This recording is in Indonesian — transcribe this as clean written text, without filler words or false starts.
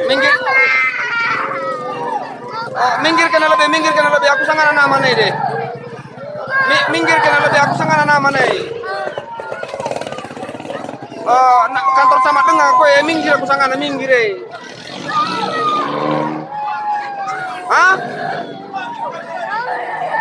Minggir. Minggir kena lebih. Aku sangat nama nih deh. Minggir kena lebih. Aku sangat nama nih. Kantor sama dengan aku minggir. Aku sangat minggir. Hah?